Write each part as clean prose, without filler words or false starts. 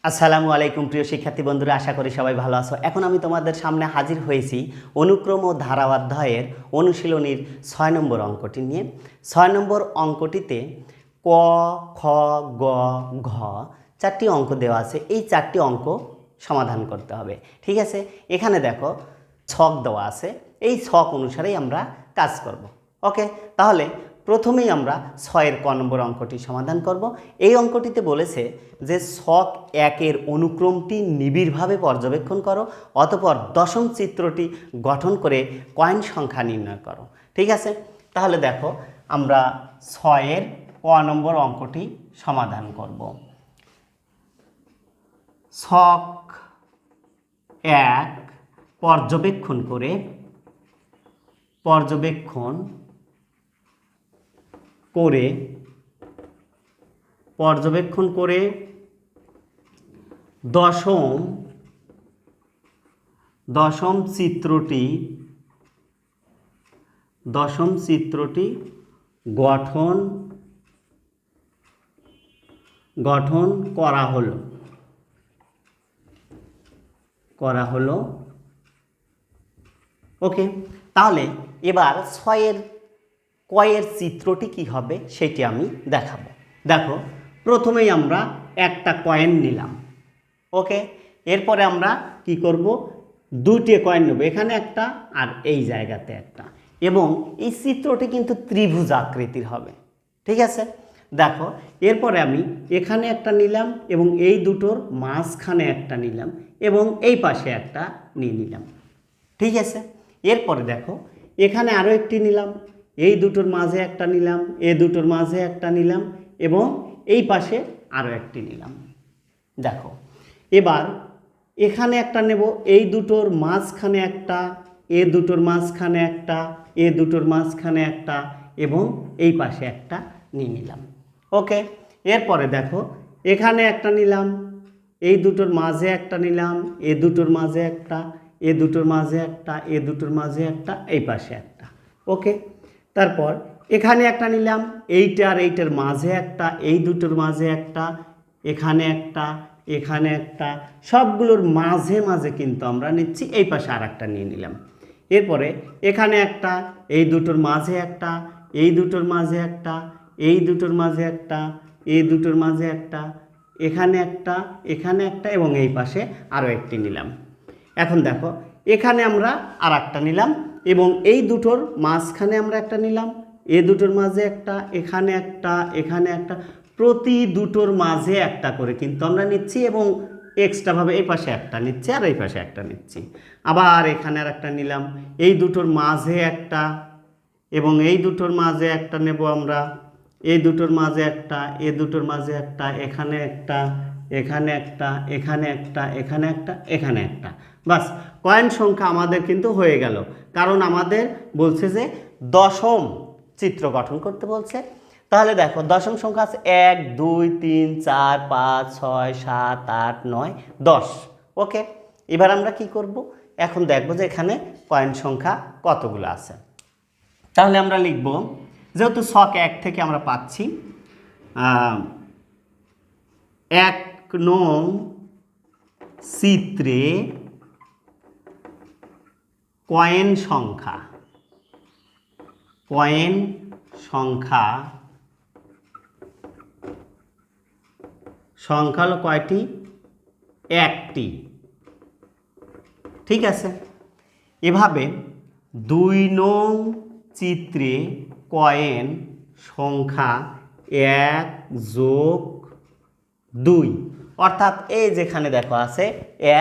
আসসালামু আলাইকুম প্রিয় শিক্ষার্থী বন্ধুরা, আশা করি সবাই ভালো আছো। এখন আমি তোমাদের সামনে হাজির হয়েছি অনুক্রম ও ধারাবাধ্যায়ের অনুশীলনীর 6 নম্বর অঙ্কটি নিয়ে। 6 নম্বর অঙ্কটিতে ক, খ, গ, ঘ 4টি অঙ্ক দেওয়া আছে। এই 4টি অঙ্ক সমাধান করতে হবে। ঠিক আছে, এখানে দেখো ছক দেওয়া আছে, এই ছক অনুসারেই আমরা কাজ করব। ওকে, তাহলে প্রথমেই আমরা 6-এর ক নম্বর অঙ্কটি সমাধান করব। এই অঙ্কটিতে বলেছে যে ছক 1-এর অনুক্রমটি নিবিড়ভাবে পর্যবেক্ষণ করো, অতঃপর দশম চিত্রটি গঠন করে কয়েন সংখ্যা নির্ণয় করো। ঠিক আছে, তাহলে দেখো আমরা 6-এর ক নম্বর অঙ্কটি সমাধান করব। ছক 1 পর্যবেক্ষণ করে দশম চিত্রটি গঠন করা হলো। ওকে, তাহলে এবার 6-এর কয়ের চিত্রটি কি হবে সেটি আমি দেখাবো। দেখো, প্রথমেই আমরা একটা কয়েন নিলাম। ওকে, এরপরে আমরা কি করব, দুইটি কয়েন নেব, এখানে একটা আর এই জায়গাতে একটা, এবং এই চিত্রটি কিন্তু ত্রিভুজ আকৃতির হবে। ঠিক আছে, দেখো এরপরে আমি এখানে একটা নিলাম এবং এই দুটোর মাঝখানে একটা নিলাম এবং এই পাশে একটা নিয়ে নিলাম। ঠিক আছে, এরপরে দেখো এখানে আরও একটি নিলাম, এই দুটোর মাঝে একটা নিলাম, এই দুটোর মাঝে একটা নিলাম এবং এই পাশে আরও একটি নিলাম। দেখো এবার এখানে একটা নেব, এই দুটোর মাঝখানে একটা, এ দুটোর মাঝখানে একটা, এ দুটোর মাঝখানে একটা এবং এই পাশে একটা নিয়ে নিলাম। ওকে, এরপরে দেখো এখানে একটা নিলাম, এই দুটোর মাঝে একটা নিলাম, এ দুটোর মাঝে একটা, এ দুটোর মাঝে একটা, এ দুটোর মাঝে একটা, এই পাশে একটা। ওকে, তারপর এখানে একটা নিলাম, এইটা আর এইটার মাঝে একটা, এই দুটোর মাঝে একটা, এখানে একটা, এখানে একটা, সবগুলোর মাঝে মাঝে কিন্তু আমরা নিচ্ছি, এই পাশে আর একটা নিয়ে নিলাম। এরপরে এখানে একটা, এই দুটোর মাঝে একটা, এই দুটোর মাঝে একটা, এই দুটোর মাঝে একটা, এই দুটোর মাঝে একটা, এখানে একটা, এখানে একটা এবং এই পাশে আরও একটি নিলাম। এখন দেখো এখানে আমরা আর একটা নিলাম এবং এই দুটোর মাঝখানে আমরা একটা নিলাম, এ দুটোর মাঝে একটা, এখানে একটা, এখানে একটা, প্রতি দুটোর মাঝে একটা করে কিন্তু আমরা নিচ্ছি এবং এক্সট্রাভাবে এই পাশে একটা নিচ্ছি আর এই পাশে একটা নিচ্ছি। আবার এখানে আর একটা নিলাম, এই দুটোর মাঝে একটা এবং এই দুটোর মাঝে একটা নেব আমরা, এই দুটোর মাঝে একটা, এ দুটোর মাঝে একটা, এখানে একটা, এখানে একটা, এখানে একটা, এখানে একটা, এখানে একটা। বাস, কয়েন সংখ্যা আমাদের কিন্তু হয়ে গেল, কারণ আমাদের বলছে যে দশম চিত্র গঠন করতে বলছে। তাহলে দেখো দশম সংখ্যা আছে 1, 2, 3, 4, 5, 6, 7, 8, 9, 10। ওকে, এবার আমরা কি করব, এখন দেখব যে এখানে কয়েন সংখ্যা কতগুলো আছে। তাহলে আমরা লিখব, যেহেতু ছক 1 থেকে আমরা পাচ্ছি 1 নং চিত্রে কয়েন সংখ্যা হলো কয়টি? 1টি। ঠিক আছে, এভাবে 2 নং চিত্রে কয়েন সংখ্যা 1 যোগ 2, অর্থাৎ এই যেখানে দেখো আছে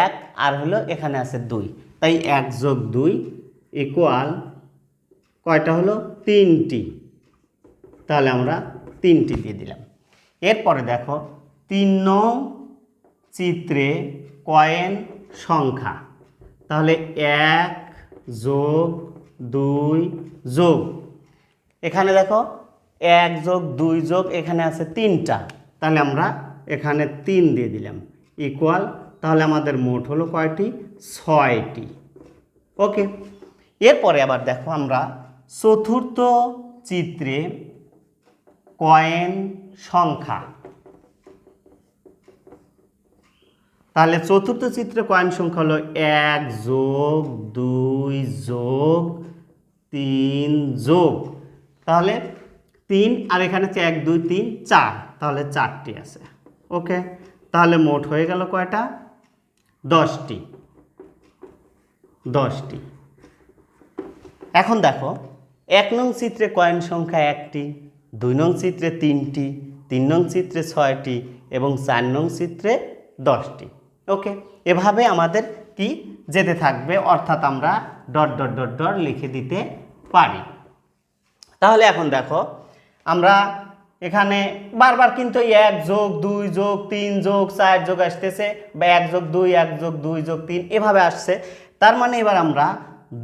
1 আর হলো এখানে আছে 2, তাই 1 যোগ 2 ইকুয়াল কয়টা হলো? 3টি। তাহলে আমরা 3টি দিয়ে দিলাম। এরপরে দেখো 3 নং চিত্রে কয়েন সংখ্যা, তাহলে 1 যোগ 2 যোগ, এখানে দেখো 1 যোগ 2 যোগ, এখানে আছে 3টা, তাহলে আমরা এখানে 3 দিয়ে দিলাম ইকুয়াল, তাহলে আমাদের মোট হলো কয়টি? 6টি। ওকে, এরপরে আবার দেখো আমরা চতুর্থ চিত্রে কয়েন সংখ্যা তাহলে চতুর্থ চিত্রে কয়েন সংখ্যা হলো 1 যোগ 2 যোগ 3 যোগ, তাহলে 3 আর এখানে 1 2 3 4, তাহলে 4টি আছে। ওকে, তাহলে মোট হয়ে গেল কয়টা? 10টি। এখন দেখো 1 নং চিত্রে কয়েন সংখ্যা 1টি, 2 নং চিত্রে 3টি, 3 নং চিত্রে 6টি এবং 4 নং চিত্রে 10টি। ওকে, এভাবে আমাদের কি যেতে থাকবে, অর্থাৎ আমরা ডট ডট ডট ডট লিখে দিতে পারি। তাহলে এখন দেখো আমরা এখানে বারবার কিন্তু 1 যোগ 2 যোগ 3 যোগ 4 যোগ আসতেছে, বা 1 যোগ 2 1 যোগ 2 যোগ 3 এভাবে আসছে। তার মানে এবার আমরা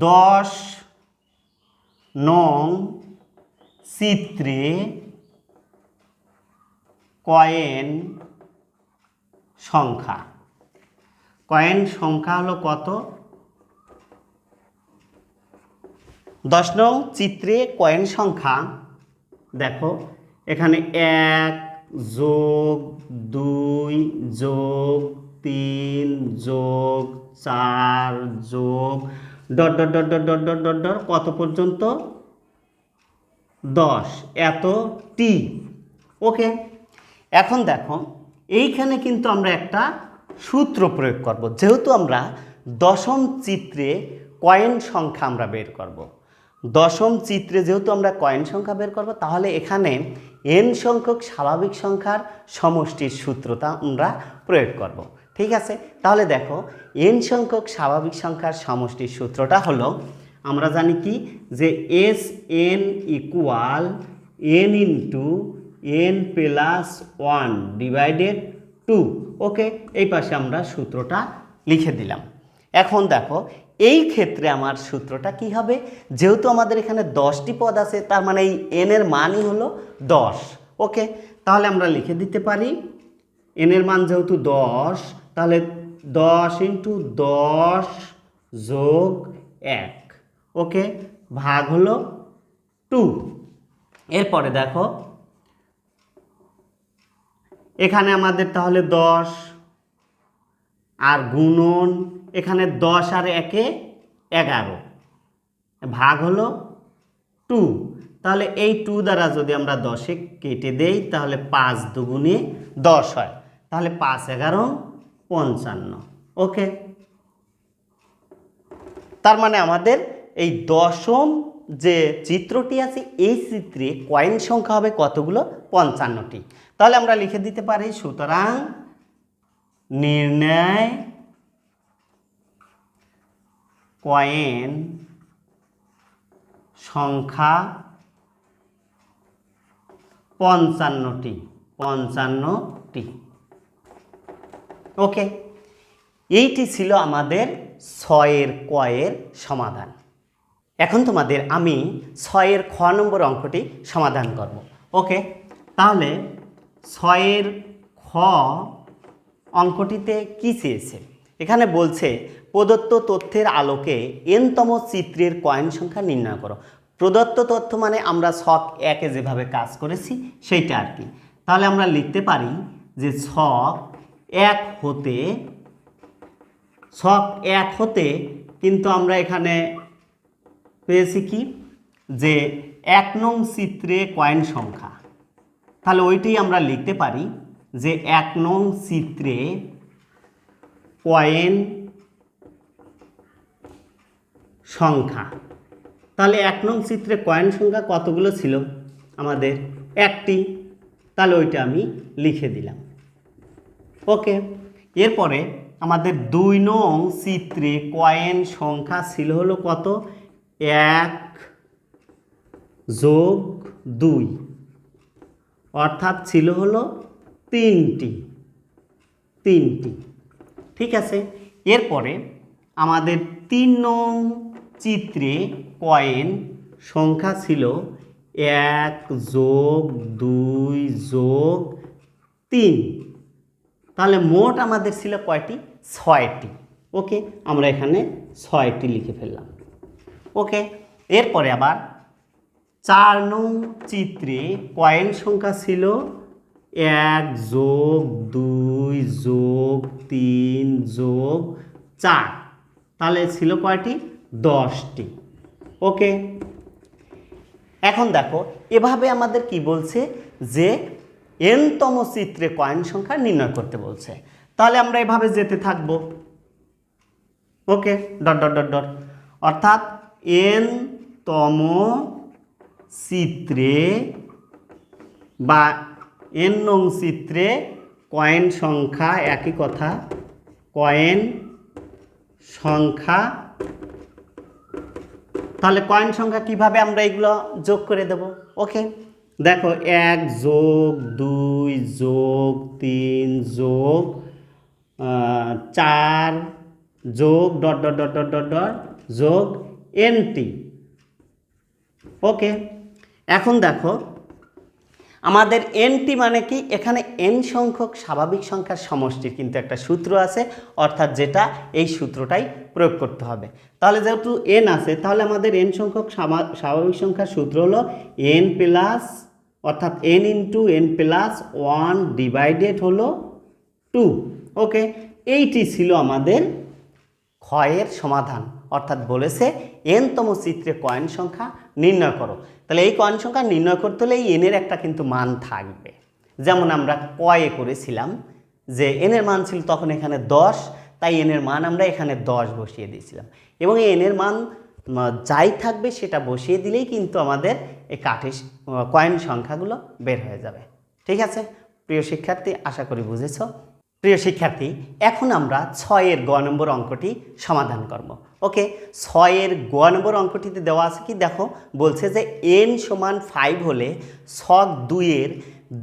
10 নং চিত্রে কয়েন সংখ্যা হলো কত? 10 নং চিত্রে কয়েন সংখ্যা দেখো এখানে 1 যোগ 2 যোগ 3 যোগ 4 যোগ dot dot dot dot dot dot dot dot কত পর্যন্ত? 10 এতটি। ওকে, এখন দেখো এইখানে কিন্তু আমরা একটা সূত্র প্রয়োগ করব, যেহেতু আমরা দশম চিত্রে কয়েন সংখ্যা আমরা বের করব। দশম চিত্রে যেহেতু আমরা কয়েন সংখ্যা বের করব, তাহলে এখানে n সংখ্যক স্বাভাবিক সংখ্যার সমষ্টির সূত্রটা আমরা প্রয়োগ করব। ঠিক আছে, তাহলে দেখো n সংখ্যক স্বাভাবিক সংখ্যার সমষ্টির সূত্রটা হলো, আমরা জানি কি যে Sn equal n into n plus 1 divided 2। ওকে, এই পাশে আমরা সূত্রটা লিখে দিলাম। এখন দেখো এই ক্ষেত্রে আমার সূত্রটা কি হবে, যেহেতু আমাদের এখানে 10টি পদ আছে, তার মানে এই n এর মানই হলো 10। ওকে, তাহলে আমরা লিখে দিতে পারি n এর মান যেহেতু 10, তাহলে 10 ইন্টু 10 যোগ 1, ওকে, ভাগ হলো 2। এরপরে দেখো এখানে আমাদের তাহলে 10 আর গুণন, এখানে 10 আর 1 এ 11, ভাগ হলো 2। তাহলে এই 2 দ্বারা যদি আমরা 10-এ কেটে দেই, তাহলে 5 দুগুণে 10 হয়, তাহলে 5 11 55। ওকে, তার মানে আমাদের এই দশম যে চিত্রটি আছে, এই চিত্রে কয়েন সংখ্যা হবে কতগুলো? 55টি। তাহলে আমরা লিখে দিতে পারি, সুতরাং নির্ণয় কয়েন সংখ্যা 55টি। ওকে, এইটি ছিল আমাদের 6-এর কয়ের সমাধান। এখন তোমাদের আমি 6-এর খ নম্বর অঙ্কটি সমাধান করব। ওকে, তাহলে 6-এর খ অঙ্কটিতে কি চেয়েছে? এখানে বলছে প্রদত্ত তথ্যের আলোকে n-তম চিত্রের কয়েন সংখ্যা নির্ণয় করো। প্রদত্ত তথ্য মানে আমরা ছক 1-এ যেভাবে কাজ করেছি সেইটা আর কি। তাহলে আমরা লিখতে পারি যে ছক 1 হতে কিন্তু আমরা এখানে পেয়েছি কি, যে 1 নং চিত্রে কয়েন সংখ্যা, তাহলে ওইটাই আমরা লিখতে পারি যে 1 নং চিত্রে কয়েন সংখ্যা। তাহলে 1 নং চিত্রে কয়েন সংখ্যা কতগুলো ছিল? আমাদের 1টি, তাহলে ওইটা আমি লিখে দিলাম। ওকে, এরপরে আমাদের 2 নং চিত্রে কয়েন সংখ্যা ছিল হলো কত? 1 যোগ 2, অর্থাৎ ছিল হলো 3টি। ঠিক আছে, এরপরে আমাদের 3 নং চিত্রে কয়েন সংখ্যা ছিল 1 যোগ 2 যোগ 3, তাহলে মোট আমাদের ছিল কয়টি? 6টি। ওকে, আমরা এখানে 6টি লিখে ফেললাম। ওকে, এরপরে আবার 4 নং চিত্রে কয়েন সংখ্যা ছিল 1 + 2 + 3 + 4, তাহলে ছিল কয়টি? 10টি। ওকে, এখন দেখো এভাবে আমাদের কি বলছে যে n-তম চিত্রে কয়েন সংখ্যা নির্ণয় করতে বলছে। তাহলে আমরা এভাবে যেতে থাকব। ওকে, ডট ডট ডট ডট, অর্থাৎ n-তম চিত্রে বা n-নং চিত্রে কয়েন সংখ্যা, একই কথা, কয়েন সংখ্যা। তাহলে কয়েন সংখ্যা কিভাবে আমরা এগুলো যোগ করে দেব? ওকে, দেখো 1 + 2 + 3 + 4 যোগ dot dot dot dot dot dot যোগ nটি। ওকে, এখন দেখো আমাদের nটি মানে কি? এখানে n সংখ্যক স্বাভাবিক সংখ্যার সমষ্টির কিন্তু একটা সূত্র আছে, অর্থাৎ যেটা এই সূত্রটাই প্রয়োগ করতে হবে। তাহলে যেহেতু n আছে, তাহলে আমাদের n সংখ্যক স্বাভাবিক সংখ্যার সূত্র হলো n প্লাস, অর্থাৎ n × n + 1 ডিভাইডেড হলো 2। ওকে, এইটি ছিল আমাদের ক্ষয়ের সমাধান, অর্থাৎ বলেছে n-তম চিত্রে কয়েন সংখ্যা নির্ণয় করো। তাহলে এই কয়েন সংখ্যা নির্ণয় করতে হলে এই n-এর একটা কিন্তু মান থাকবে। যেমন আমরা কয়ে করেছিলাম যে n-এর মান ছিল তখন এখানে 10, তাই n-এর মান আমরা এখানে 10 বসিয়ে দিয়েছিলাম, এবং এই n-এর মান যাই থাকবে সেটা বসিয়ে দিলেই কিন্তু আমাদের এই কাঠের কয়েন সংখ্যাগুলো বের হয়ে যাবে। ঠিক আছে প্রিয় শিক্ষার্থী, আশা করি বুঝেছ। প্রিয় শিক্ষার্থী, এখন আমরা 6-এর গ নম্বর অঙ্কটি সমাধান করব। ওকে, 6-এর গ নম্বর অঙ্কটিতে দেওয়া আছে কি? দেখো, বলছে যে n = 5 হলে ছক 2-এর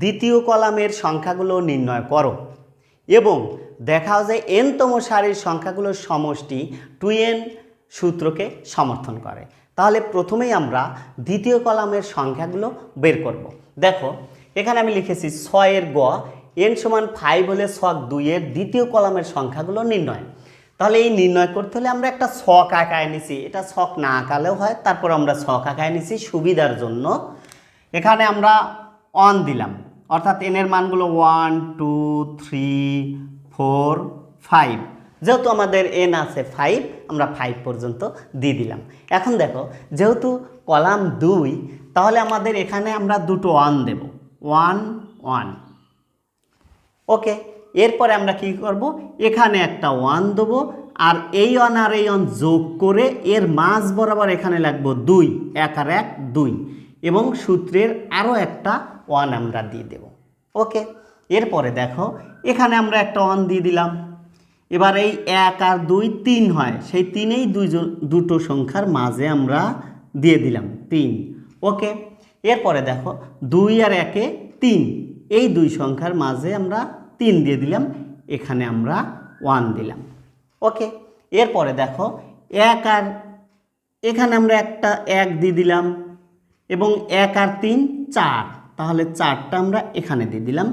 দ্বিতীয় কলামের সংখ্যাগুলো নির্ণয় করো এবং দেখাও যে n-তম সারির সংখ্যাগুলোর সমষ্টি 2n সূত্রকে সমর্থন করে। তাহলে প্রথমেই আমরা দ্বিতীয় কলামের সংখ্যাগুলো বের করব। দেখো এখানে আমি লিখেছি 6-এর গ, n = 5 হলে ছক 2-এর দ্বিতীয় কলামের সংখ্যাগুলো নির্ণয়। তাহলে এই নির্ণয় করতে হলে আমরা একটা ছক আঁকায় নিছি, এটা ছক না আঁকালেও হয়, তারপর আমরা ছক আঁকায় নিছি সুবিধার জন্য। এখানে আমরা 1 দিলাম, অর্থাৎ n-এর মানগুলো 1 2 3 4 5। যেহেতু আমাদের n আছে 5, আমরা 5 পর্যন্ত দিয়ে দিলাম। এখন দেখো যেহেতু কলাম 2, তাহলে আমাদের এখানে আমরা দুটো 1 দেব, 1 1। ওকে, এরপরে আমরা কি করব? এখানে একটা 1 দেবো, আর এই 1 আর এই 1 যোগ করে এর মাঝ বরাবর এখানে লাগবো 2, 1 আর 1 2, এবং সূত্রের আরও একটা 1 আমরা দিয়ে দেব। ওকে, এরপরে দেখো এখানে আমরা একটা 1 দিয়ে দিলাম। এবার এই 1 আর 2 3 হয়, সেই 3-এই দুটো সংখ্যার মাঝে আমরা দিয়ে দিলাম 3। ওকে, এরপরে দেখো 2 আর 1-এ 3, এই দুই সংখ্যার মাঝে আমরা 3 দিয়ে দিলাম, এখানে আমরা 1 দিলাম। ওকে, এরপরে দেখো 1 আর এখানে আমরা একটা 1 দিয়ে দিলাম, এবং 1 আর 3 4, তাহলে 4টা আমরা এখানে দিয়ে দিলাম।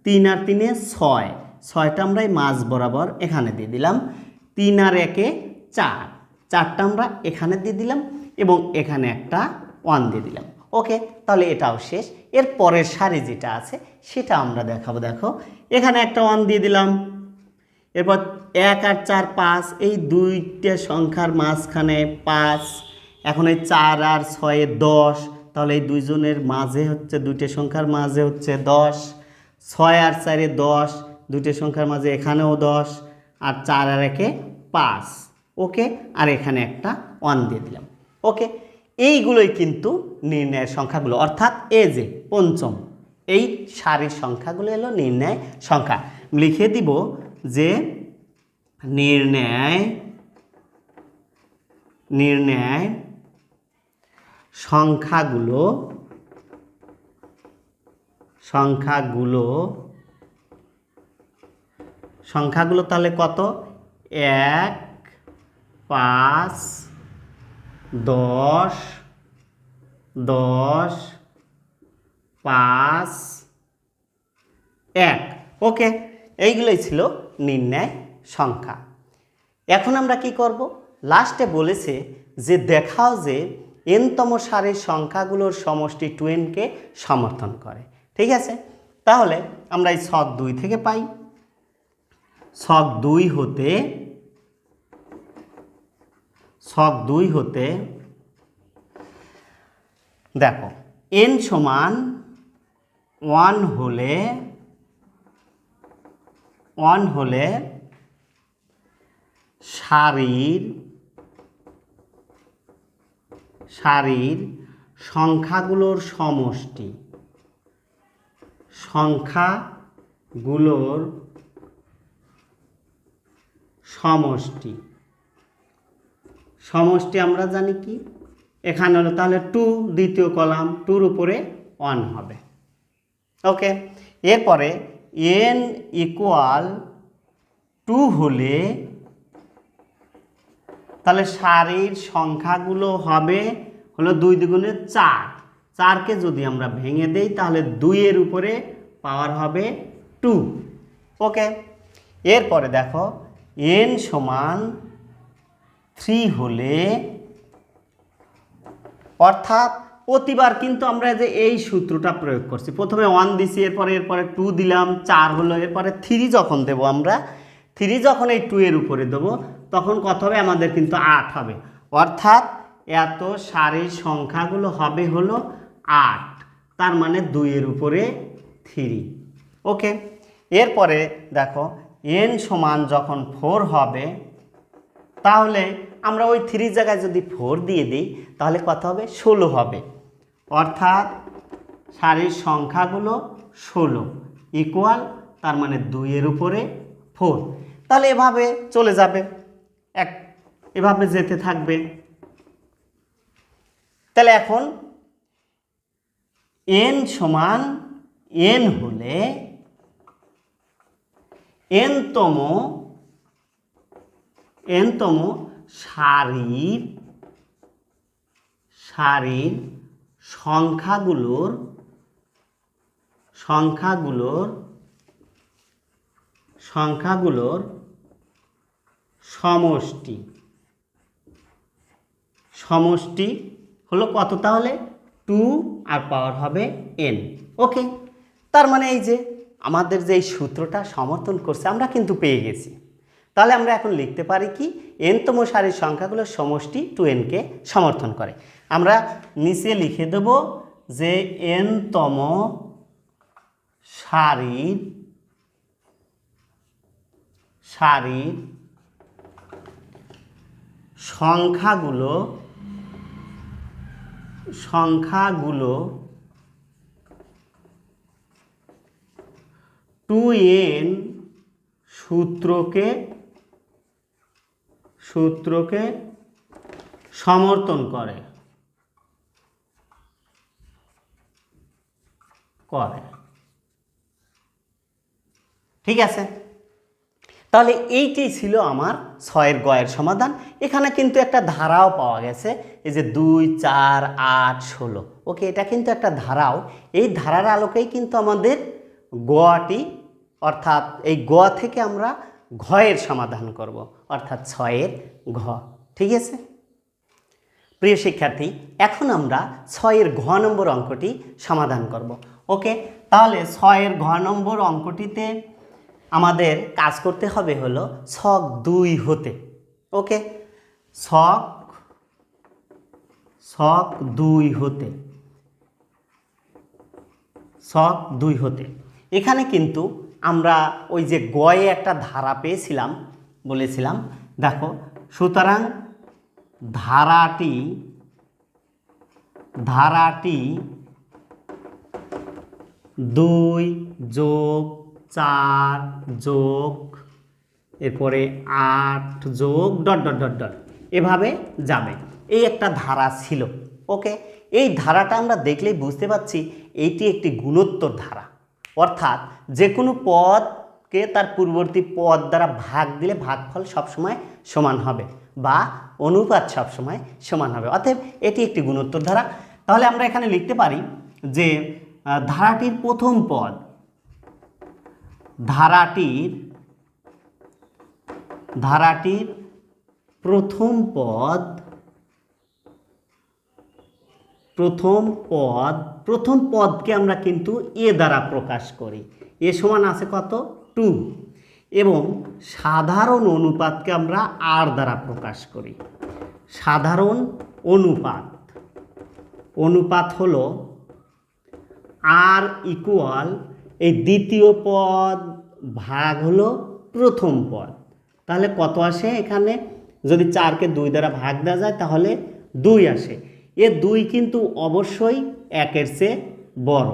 3 আর 3-এ 6, 6টা আমরা এই মাঝ বরাবর এখানে দিয়ে দিলাম। 3 আর 1-এ 4, 4টা আমরা এখানে দিয়ে দিলাম, এবং এখানে একটা 1 দিয়ে দিলাম। ওকে, তাহলে এটাও শেষ। এর পরের সারি যেটা আছে সেটা আমরা দেখাবো। দেখো এখানে একটা 1 দিয়ে দিলাম, এরপর 1 আর 4 5, এই দুইটা সংখ্যার মাঝখানে 5। এখন এই 4 আর 6-এ 10, তাহলে এই দুইজনের মাঝে হচ্ছে, দুইটা সংখ্যার মাঝে হচ্ছে 10। 6 আর 4-এ 10, দুইটা সংখ্যার মাঝে এখানেও 10, আর 4 আর 1-এ 5। ওকে, আর এখানে একটা 1 দিয়ে দিলাম। ওকে, এইগুলোই কিন্তু নির্ণয়ের সংখ্যাগুলো, অর্থাৎ এই যে পঞ্চম এই সারির সংখ্যাগুলো হলো নির্ণয় সংখ্যা। লিখে দিব যে নির্ণয় সংখ্যাগুলো তাহলে কত? 1 5 10 10 5 1। ওকে, এইগুলোই ছিল নির্ণয় সংখ্যা। এখন আমরা কি করব? লাস্টে বলেছে যে দেখাও যে n-তম সারির সংখ্যাগুলোর সমষ্টি 2n-কে সমর্থন করে। ঠিক আছে, তাহলে আমরা এই ছক 2 থেকে পাই, ছক 2 হতে দেখো n সমান 1 হলে সারির সংখ্যাগুলোর সমষ্টি আমরা জানি কি, এখানে হলো তাহলে 2, দ্বিতীয় কলাম 2-র উপরে 1 হবে। ওকে, এরপরে n ইকুয়াল 2 হলে তাহলে সারির সংখ্যাগুলো হবে হলো 2 দুগুণে 4, 4কে যদি আমরা ভেঙে দেই তাহলে 2-এর উপরে পাওয়ার হবে 2। ওকে, এরপরে দেখো n সমান 3 হলে, অর্থাৎ প্রতিবার কিন্তু আমরা যে এই সূত্রটা প্রয়োগ করছি, প্রথমে 1 দিছি, এরপরে 2 দিলাম, 4 হলো, এরপরে 3 যখন দেব আমরা, 3 যখন এই 2 এর উপরে দেবো তখন কত হবে, আমাদের কিন্তু 8 হবে। অর্থাৎ এত সারির সংখ্যাগুলো হবে হলো 8, তার মানে 2 এর উপরে 3। ওকে, এরপরে দেখো n সমান যখন 4 হবে, তাহলে আমরা ওই 3 জায়গায় যদি 4 দিয়ে দিই তাহলে কত হবে, 16 হবে। অর্থাৎ সারির সংখ্যাগুলো 16 ইকুয়াল, তার মানে 2 এর উপরে 4। তাহলে এভাবে চলে যাবে, এভাবে যেতে থাকবে। তাহলে এখন n সমান n হলে n-তম সারির সংখ্যাগুলোর সমষ্টি হলো কত, তাহলে 2 আর পাওয়ার হবে n। ওকে, তার মানে এই যে আমাদের যে এই সূত্রটা সমর্থন করছে আমরা কিন্তু পেয়ে গেছি। তাহলে আমরা এখন লিখতে পারি কি, n-তম সারির সংখ্যাগুলোর সমষ্টি 2n-কে সমর্থন করে। আমরা নিচে লিখে দেব যে n-তম সারির সংখ্যাগুলো 2n সূত্রকে সমর্থন করে। ঠিক আছে, তাহলে এইটাই ছিল আমার 6-এর গ-এর সমাধান। এখানে কিন্তু একটা ধারাও পাওয়া গেছে, এই যে 2, 4, 8, 16। ওকে, এটা কিন্তু একটা ধারাও, এই ধারার আলোকেই কিন্তু আমাদের গ-টি, অর্থাৎ এই গ থেকে আমরা ঘ-এর সমাধান করব, অর্থাৎ 6-এর ঘ। ঠিক আছে প্রিয় শিক্ষার্থী, এখন আমরা 6-এর ঘ নম্বর অঙ্কটি সমাধান করব। ওকে, তাহলে 6-এর ঘ নম্বর অঙ্কটিতে আমাদের কাজ করতে হবে হলো ছক 2 হতে। ওকে, ছক 2 হতে এখানে কিন্তু আমরা ওই যে গয়ে একটা ধারা পেয়েছিলাম, বলেছিলাম দেখো, সুতরাং ধারাটি 2 যোগ 4 যোগ এরপরে 8 যোগ ... এভাবে যাবে, এই একটা ধারা ছিল। ওকে, এই ধারাটা আমরা দেখলেই বুঝতে পারছি এইটি একটি গুণোত্তর ধারা, অর্থাৎ যে কোনো পদকে তার পূর্ববর্তী পদ দ্বারা ভাগ দিলে ভাগফল সবসময় সমান হবে বা অনুপাত সবসময় সমান হবে, অতএব এটি একটি গুণোত্তর ধারা। তাহলে আমরা এখানে লিখতে পারি যে ধারাটির প্রথম পদ, ধারাটির প্রথম পদ প্রথম পদকে আমরা কিন্তু এ দ্বারা প্রকাশ করি, এ সমান আছে কত 2, এবং সাধারণ অনুপাতকে আমরা আর দ্বারা প্রকাশ করি। সাধারণ অনুপাত হলো আর ইকুয়াল এই দ্বিতীয় পদ ভাগ হলো প্রথম পদ। তাহলে কত আসে এখানে, যদি 4কে 2 দ্বারা ভাগ দেওয়া যায় তাহলে 2 আসে। এ 2 কিন্তু অবশ্যই 1-এর চেয়ে বড়,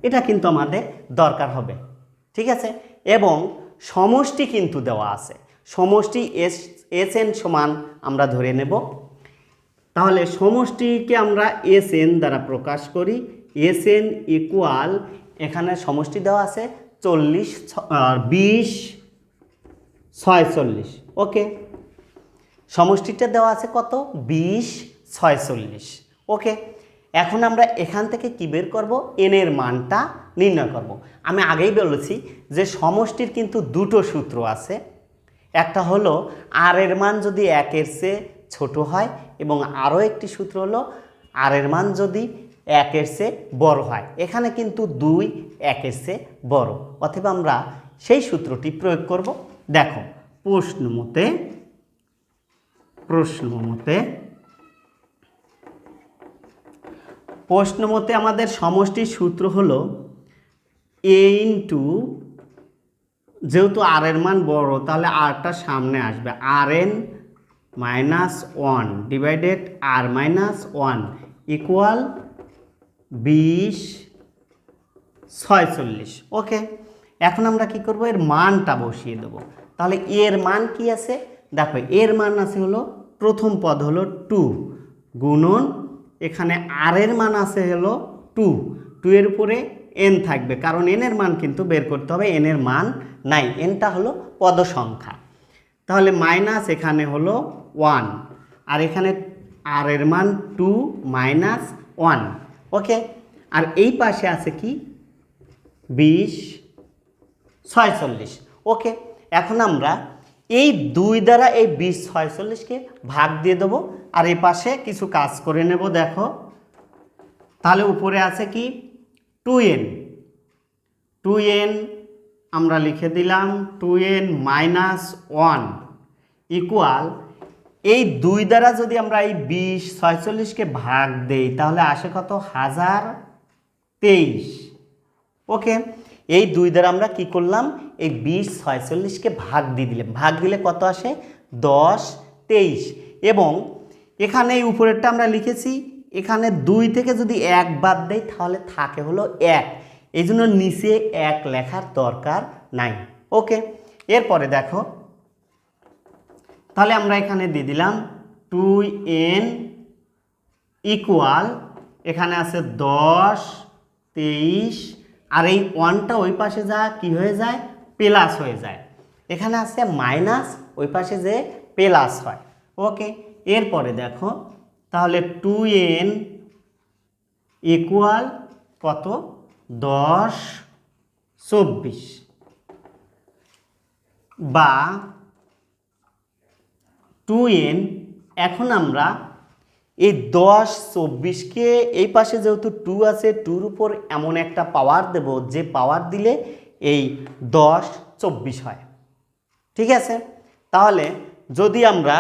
এটা কিন্তু আমাদের দরকার হবে, ঠিক আছে। এবং সমষ্টি কিন্তু দেওয়া আছে, সমষ্টি এস এন সমান আমরা ধরে নেব। তাহলে সমষ্টিকে আমরা এস এন দ্বারা প্রকাশ করি। এস এন ইকুয়াল, এখানে সমষ্টি দেওয়া আছে 40 20 46, ওকে। সমষ্টিটা দেওয়া আছে কত 20 46, ওকে। এখন আমরা এখান থেকে কি বের করব, এন এর মানটা নির্ণয় করব। আমি আগেই বলেছি যে সমষ্টির কিন্তু দুটো সূত্র আছে, একটা হলো আর এর মান যদি 1-এর চেয়ে ছোট হয়, এবং আরও একটি সূত্র হলো আর এর মান যদি 1-এর চেয়ে বড় হয়। এখানে কিন্তু 2 1-এর চেয়ে বড়, অথবা আমরা সেই সূত্রটি প্রয়োগ করব। দেখো প্রশ্ন মতে আমাদের সমষ্টির সূত্র হলো এ ইন্টু, যেহেতু আর এর মান বড় তাহলে আরটা সামনে আসবে, আর এন -1 ডিভাইডেড আর -1 ইকুয়াল 20 46, ওকে। এখন আমরা কি করব, এর মানটা বসিয়ে দেব। তাহলে এর মান কি আছে, দেখো এর মান আছে হলো প্রথম পদ হলো 2 গুণন, এখানে আর এর মান আছে হলো 2 এর উপরে এন থাকবে, কারণ এন এর মান কিন্তু বের করতে হবে, এন এর মান নাই, এনটা হলো পদ সংখ্যা। তাহলে মাইনাস এখানে হলো 1, আর এখানে আর এর মান 2 -1, ওকে। আর এই পাশে আছে কি 20 46, ওকে। এখন আমরা এই 2 দ্বারা এই 20 46কে ভাগ দিয়ে দেবো, আর এই পাশে কিছু কাজ করে নেব। দেখো তাহলে উপরে আছে কি 2n আমরা লিখে দিলাম 2n -1 ইকুয়াল, এই 2 দ্বারা যদি আমরা এই 20 46কে ভাগ দেই তাহলে আসে কত 1023, ওকে। এই 2 দ্বারা আমরা কি করলাম, এই 20 46কে ভাগ দিয়ে দিলাম, ভাগ দিলে কত আসে 10 23, এবং এখানে এই উপরেরটা আমরা লিখেছি, এখানে 2 থেকে যদি 1 বাদ দেই তাহলে থাকে হলো 1, এই জন্য নিচে 1 লেখার দরকার নাই, ওকে। এরপরে দেখো তাহলে আমরা এখানে দিয়ে দিলাম 2n ইকুয়াল, এখানে আছে 10 23, আর এই 1টা ওই পাশে যা কি হয়ে যায় প্লাস হয়ে যায়, এখানে আছে মাইনাস, ওই পাশে যে প্লাস হয়, ওকে। এরপরে দেখো তাহলে 2n ইকুয়াল কত 10 24, বা 2n, এখন আমরা এই 10 24কে এই পাশে যেহেতু 2 আছে 2-র উপর এমন একটা পাওয়ার দেব যে পাওয়ার দিলে এই 10 24 হয়, ঠিক আছে। তাহলে যদি আমরা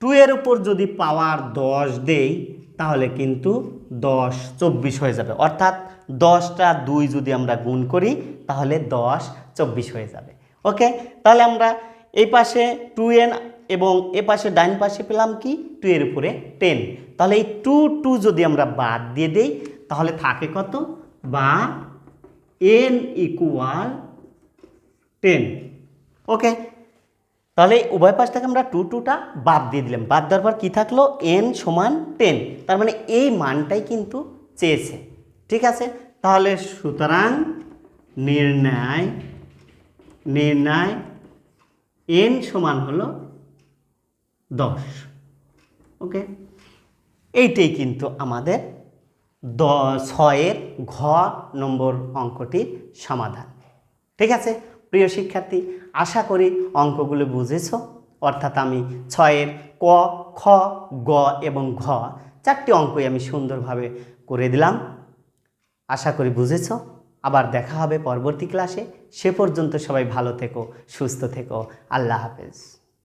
2 এর উপর যদি পাওয়ার 10 দেই তাহলে কিন্তু 10 24 হয়ে যাবে, অর্থাৎ 10টা 2 যদি আমরা গুণ করি তাহলে 10 24 হয়ে যাবে, ওকে। তাহলে আমরা এই পাশে 2n এবং এ পাশে ডাইন পাশে পেলাম কি 2 এর উপরে 10, তাহলে এই 2 যদি আমরা বাদ দিয়ে দেই তাহলে থাকে কত, বা n ইকুয়াল 10, ওকে। তাহলে উভয় পাশ থেকে আমরা 2টা বাদ দিয়ে দিলাম, বাদ দেওয়ার পর কী থাকলো n সমান 10, তার মানে এই মানটাই কিন্তু চেয়েছে, ঠিক আছে। তাহলে সুতরাং নির্ণয় n সমান হলো 10, ওকে। এইটাই কিন্তু আমাদের 6-এর ঘ নম্বর অঙ্কটির সমাধান, ঠিক আছে। প্রিয় শিক্ষার্থী, আশা করি অঙ্কগুলো বুঝেছ, অর্থাৎ আমি 6-এর ক, খ, গ এবং ঘ 4টি অঙ্কই আমি সুন্দরভাবে করে দিলাম। আশা করি বুঝেছ। আবার দেখা হবে পরবর্তী ক্লাসে। সে পর্যন্ত সবাই ভালো থেকো, সুস্থ থেকো। আল্লাহ হাফেজ।